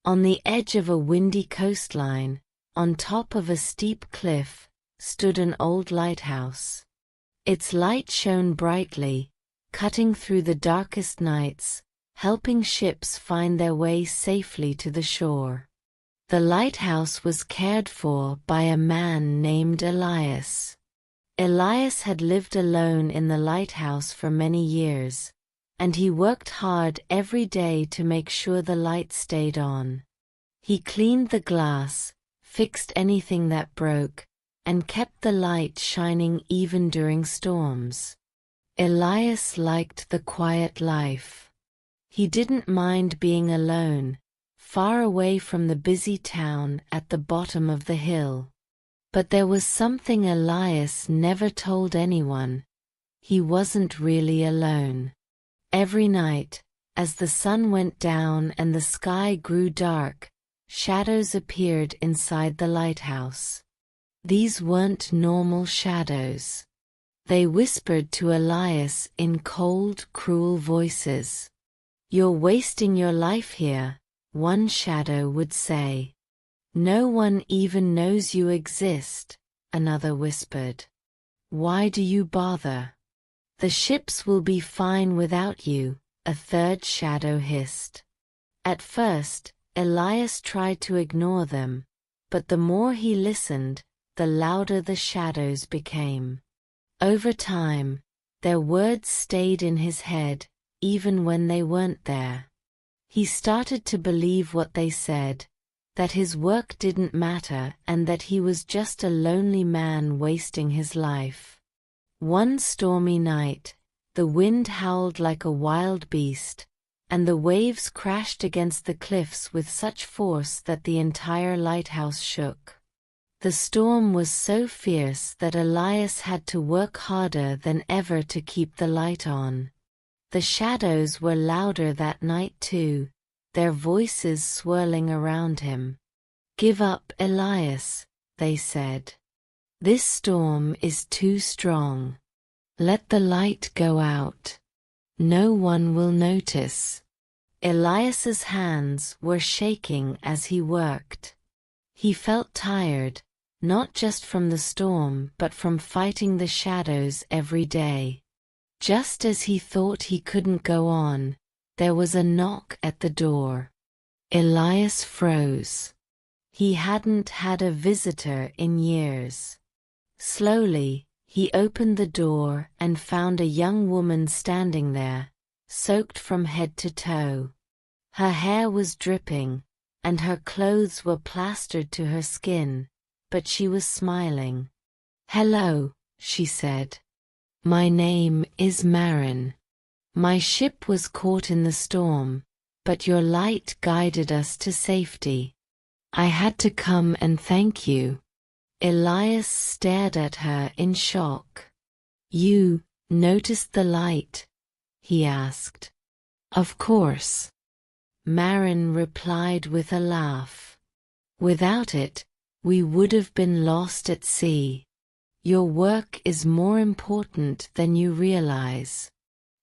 On the edge of a windy coastline, on top of a steep cliff, stood an old lighthouse. Its light shone brightly, cutting through the darkest nights, helping ships find their way safely to the shore. The lighthouse was cared for by a man named Elias. Elias had lived alone in the lighthouse for many years, and he worked hard every day to make sure the light stayed on. He cleaned the glass, fixed anything that broke, and kept the light shining even during storms. Elias liked the quiet life. He didn't mind being alone, far away from the busy town at the bottom of the hill. But there was something Elias never told anyone. He wasn't really alone. Every night, as the sun went down and the sky grew dark, shadows appeared inside the lighthouse. These weren't normal shadows. They whispered to Elias in cold, cruel voices. "You're wasting your life here," one shadow would say. "No one even knows you exist," another whispered. "Why do you bother? The ships will be fine without you," a third shadow hissed. At first, Elias tried to ignore them, but the more he listened, the louder the shadows became. Over time, their words stayed in his head, even when they weren't there. He started to believe what they said, that his work didn't matter and that he was just a lonely man wasting his life. One stormy night, the wind howled like a wild beast, and the waves crashed against the cliffs with such force that the entire lighthouse shook. The storm was so fierce that Elias had to work harder than ever to keep the light on. The shadows were louder that night too, their voices swirling around him. "Give up, Elias," they said. "This storm is too strong. Let the light go out. No one will notice." Elias's hands were shaking as he worked. He felt tired, not just from the storm but from fighting the shadows every day. Just as he thought he couldn't go on, there was a knock at the door. Elias froze. He hadn't had a visitor in years. Slowly, he opened the door and found a young woman standing there, soaked from head to toe. Her hair was dripping, and her clothes were plastered to her skin, but she was smiling. "Hello," she said. "My name is Marin. My ship was caught in the storm, but your light guided us to safety. I had to come and thank you." Elias stared at her in shock. "You noticed the light?" he asked. "Of course," Marin replied with a laugh. "Without it, we would have been lost at sea. Your work is more important than you realize."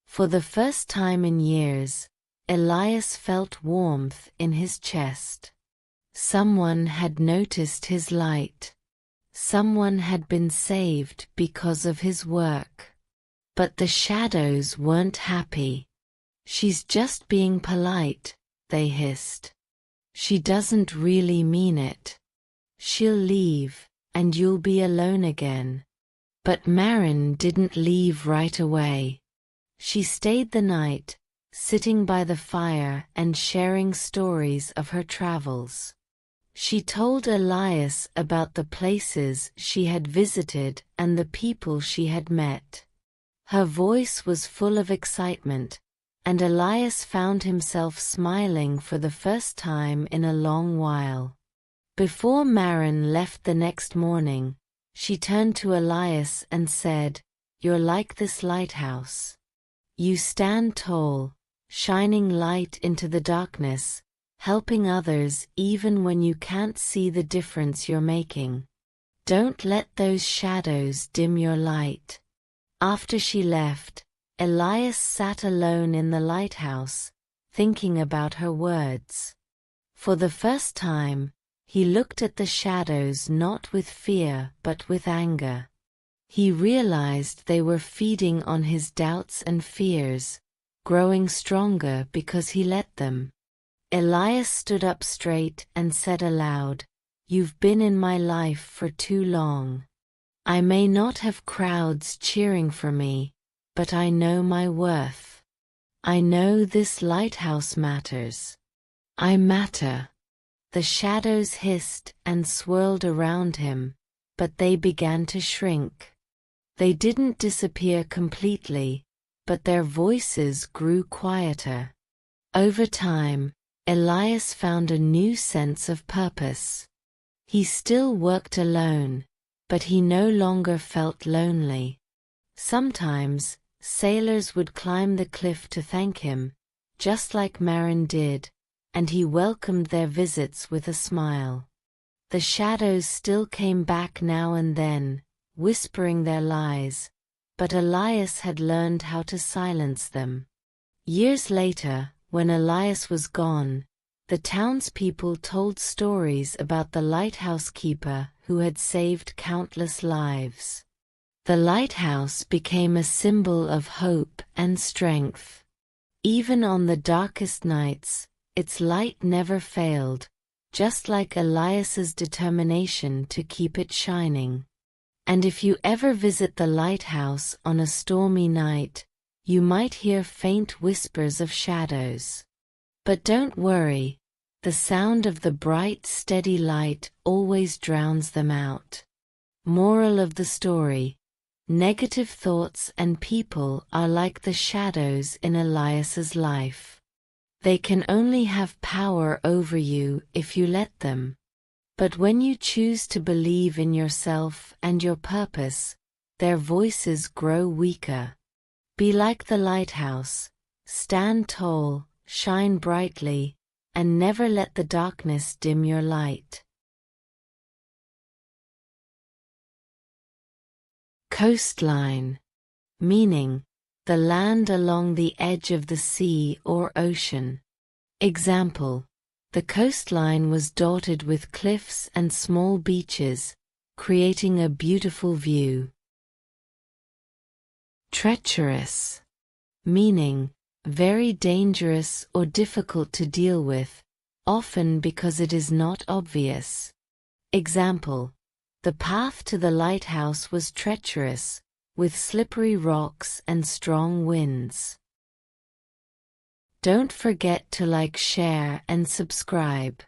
For the first time in years, Elias felt warmth in his chest. Someone had noticed his light. Someone had been saved because of his work. But the shadows weren't happy. "She's just being polite," they hissed. "She doesn't really mean it. She'll leave, and you'll be alone again." But Marin didn't leave right away. She stayed the night, sitting by the fire and sharing stories of her travels. She told Elias about the places she had visited and the people she had met. Her voice was full of excitement, and Elias found himself smiling for the first time in a long while. Before Marin left the next morning, she turned to Elias and said, "You're like this lighthouse. You stand tall, shining light into the darkness, helping others even when you can't see the difference you're making. Don't let those shadows dim your light." After she left, Elias sat alone in the lighthouse, thinking about her words. For the first time, he looked at the shadows not with fear but with anger. He realized they were feeding on his doubts and fears, growing stronger because he let them. Elias stood up straight and said aloud, "You've been in my life for too long. I may not have crowds cheering for me, but I know my worth. I know this lighthouse matters. I matter." The shadows hissed and swirled around him, but they began to shrink. They didn't disappear completely, but their voices grew quieter. Over time, Elias found a new sense of purpose. He still worked alone, but he no longer felt lonely. Sometimes, sailors would climb the cliff to thank him, just like Marin did, and he welcomed their visits with a smile. The shadows still came back now and then, whispering their lies, but Elias had learned how to silence them. Years later, when Elias was gone, the townspeople told stories about the lighthouse keeper who had saved countless lives. The lighthouse became a symbol of hope and strength. Even on the darkest nights, its light never failed, just like Elias's determination to keep it shining. And if you ever visit the lighthouse on a stormy night, you might hear faint whispers of shadows. But don't worry, the sound of the bright, steady light always drowns them out. Moral of the story: negative thoughts and people are like the shadows in Elias's life. They can only have power over you if you let them. But when you choose to believe in yourself and your purpose, their voices grow weaker. Be like the lighthouse, stand tall, shine brightly, and never let the darkness dim your light. Coastline. Meaning, the land along the edge of the sea or ocean. Example: the coastline was dotted with cliffs and small beaches, creating a beautiful view. Treacherous. Meaning, very dangerous or difficult to deal with, often because it is not obvious. Example: the path to the lighthouse was treacherous, with slippery rocks and strong winds. Don't forget to like, share, and subscribe.